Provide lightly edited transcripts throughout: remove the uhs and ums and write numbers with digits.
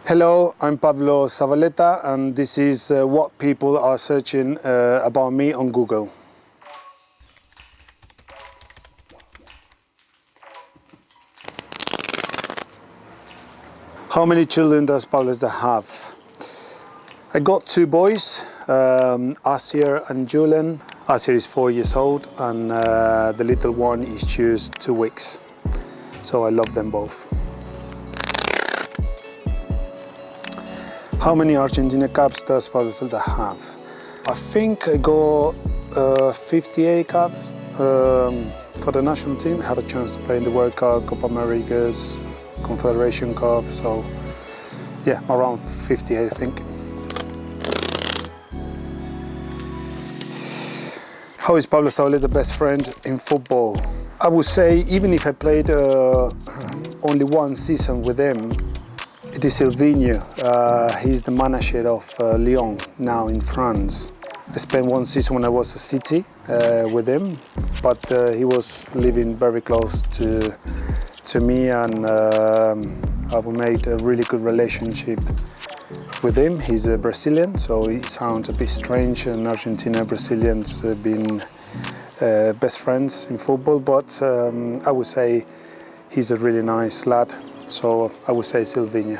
Hello, I'm Pablo Zabaleta, and this is what people are searching about me on Google. How many children does Pablo have? I got two boys, Asier and Julian. Asier is 4 years old, and the little one is just 2 weeks. So I love them both. How many Argentina caps does Pablo Zabaleta have? I think I got 58 caps for the national team. I had a chance to play in the World Cup, Copa Americas, Confederation Cup, so yeah, around 58 I think. How is Pablo Zabaleta best friend in football? I would say even if I played only one season with him, it is Silvinho. He's the manager of Lyon now in France. I spent one season when I was at City with him, but he was living very close to me, and I made a really good relationship with him. He's a Brazilian, so it sounds a bit strange, and Argentina and Brazilians have been best friends in football, but I would say he's a really nice lad. So I would say Silvinho.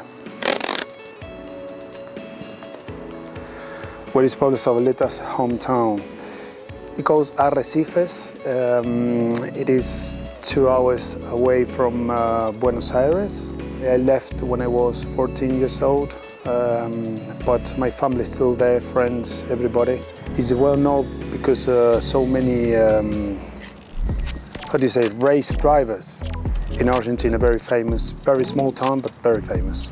Where is Pablo Zabaleta's hometown? It goes Arrecifes. It is 2 hours away from Buenos Aires. I left when I was 14 years old, but my family is still there, friends, everybody. He's well known because so many, race drivers in Argentina, very famous, very small town, but very famous.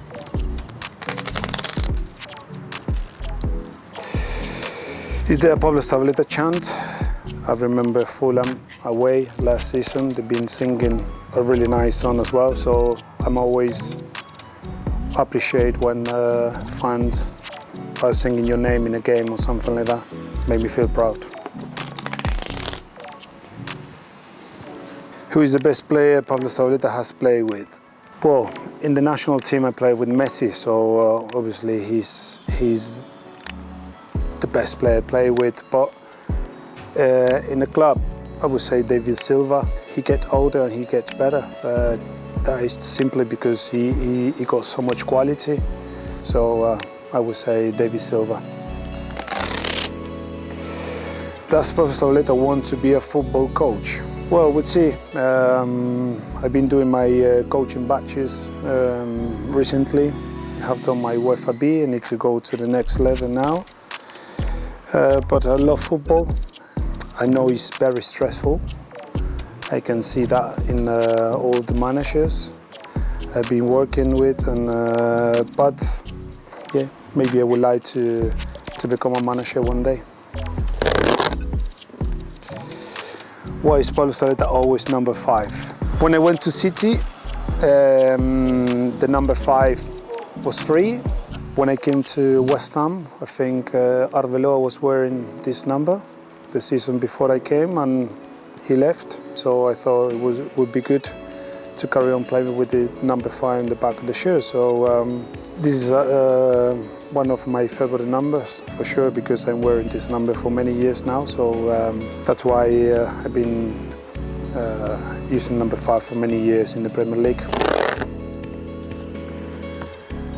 Is there a Pablo Zabaleta chant? I remember Fulham away last season. They've been singing a really nice song as well, so I'm always appreciate when fans are singing your name in a game or something like that. Make me feel proud. Who is the best player Pablo Zabaleta has played with? Well, in the national team I played with Messi, so obviously he's the best player I play with. But in the club, I would say David Silva. He gets older and he gets better. That is simply because he got so much quality. So I would say David Silva. Does Pablo Zabaleta want to be a football coach? Well, we'll see. I've been doing my coaching batches recently. I have done my UEFA B. I need to go to the next level now. But I love football. I know it's very stressful. I can see that in all the managers I've been working with, and but yeah, maybe I would like to become a manager one day. Why is Pablo Zabaleta always number 5? When I went to City, the number 5 was free. When I came to West Ham, I think Arbeloa was wearing this number the season before I came, and he left. So I thought it would be good to carry on playing with the number 5 in the back of the shirt. So this is one of my favorite numbers for sure, because I'm wearing this number for many years now. So that's why I've been using number 5 for many years in the Premier League.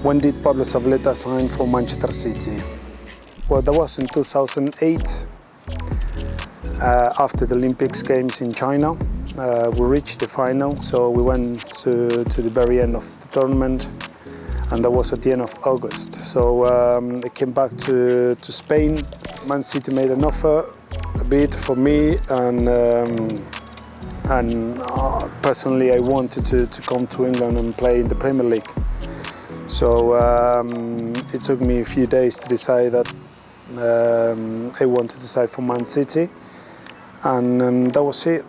When did Pablo Zabaleta sign for Manchester City? Well, that was in 2008, after the Olympics Games in China. We reached the final, so we went to the very end of the tournament, and that was at the end of August. So I came back to Spain. Man City made an offer, a bid for me, and personally I wanted to come to England and play in the Premier League. So it took me a few days to decide that I wanted to sign for Man City, and that was it.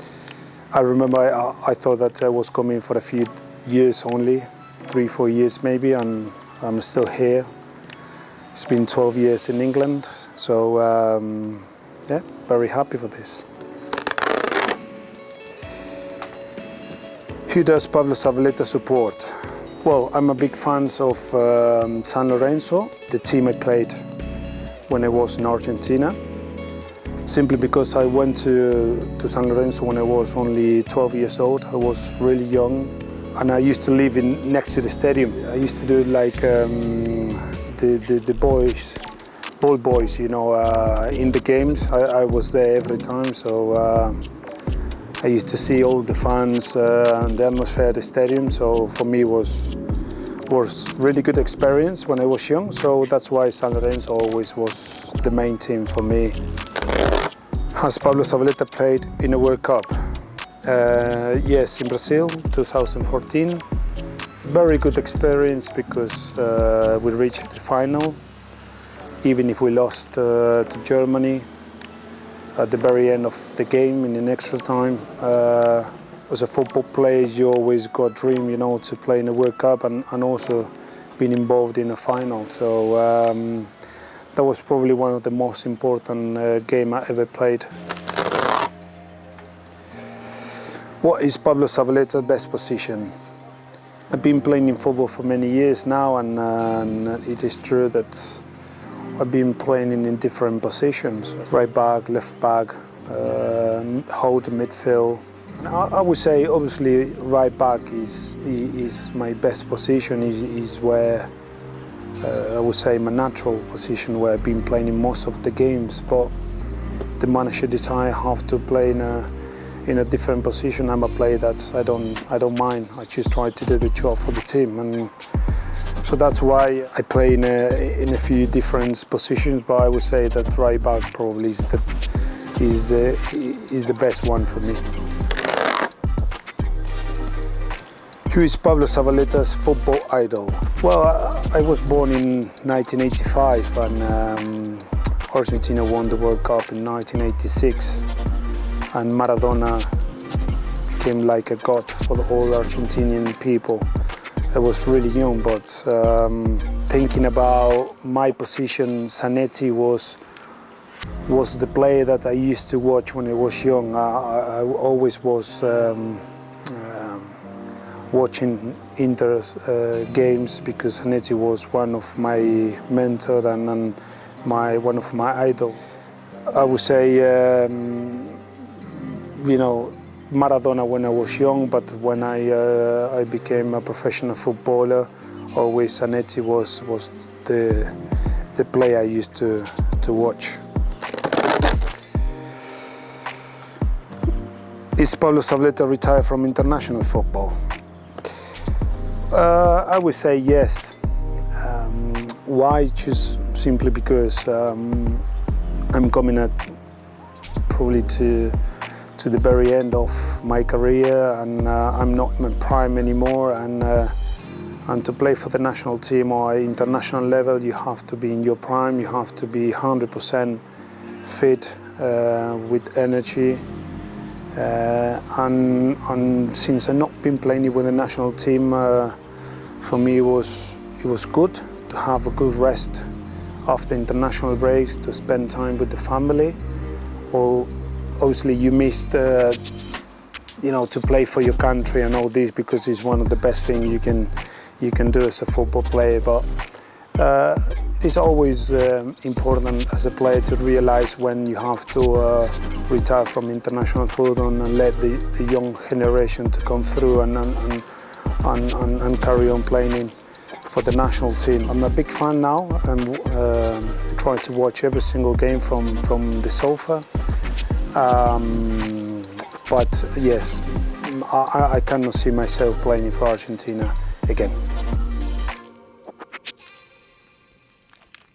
I remember I thought that I was coming for a few years only, 3-4 years maybe, and I'm still here. It's been 12 years in England, so yeah, very happy for this. Who does Pablo Zabaleta support? Well, I'm a big fan of San Lorenzo, the team I played when I was in Argentina. Simply because I went to San Lorenzo when I was only 12 years old. I was really young, and I used to live next to the stadium. I used to do like the ball boys, you know, in the games. I was there every time, so I used to see all the fans and the atmosphere at the stadium. So for me, was really good experience when I was young. So that's why San Lorenzo always was the main team for me. Has Pablo Zabaleta played in a World Cup? Yes, in Brazil, 2014. Very good experience because we reached the final, even if we lost to Germany at the very end of the game in an extra time. As a football player, you always got a dream, you know, to play in a World Cup and also being involved in a final. So that was probably one of the most important games I ever played. What is Pablo Zabaleta's best position? I've been playing in football for many years now, and it is true that I've been playing in different positions. Right back, left back, holding midfield. I would say obviously right back is my best position, is where I would say my natural position, where I've been playing in most of the games, but the manager decided I have to play in a different position. I'm a player that I don't mind. I just try to do the job for the team, and so that's why I play in a few different positions. But I would say that right back probably is the best one for me. Who is Pablo Zabaleta's football idol? Well, I was born in 1985, and Argentina won the World Cup in 1986, and Maradona became like a god for all Argentinian people. I was really young, but thinking about my position, Zanetti was the player that I used to watch when I was young. I always was watching Inter's games because Zanetti was one of my mentors and one of my idols. I would say, you know, Maradona when I was young, but when I became a professional footballer, always Zanetti was the player I used to watch. Is Pablo Zabaleta retired from international football? I would say yes. Why? Just simply because I'm coming at probably to the very end of my career, and I'm not in my prime anymore. And to play for the national team or international level, you have to be in your prime. You have to be 100% fit, with energy. And since I've not been playing with the national team, for me it was good to have a good rest after international breaks, to spend time with the family. Well, obviously you missed, you know, to play for your country and all this, because it's one of the best things you can do as a football player. But it's always important as a player to realize when you have to retire from international football and let the young generation to come through and carry on playing for the national team. I'm a big fan now. I'm trying to watch every single game from the sofa. But yes, I cannot see myself playing for Argentina again.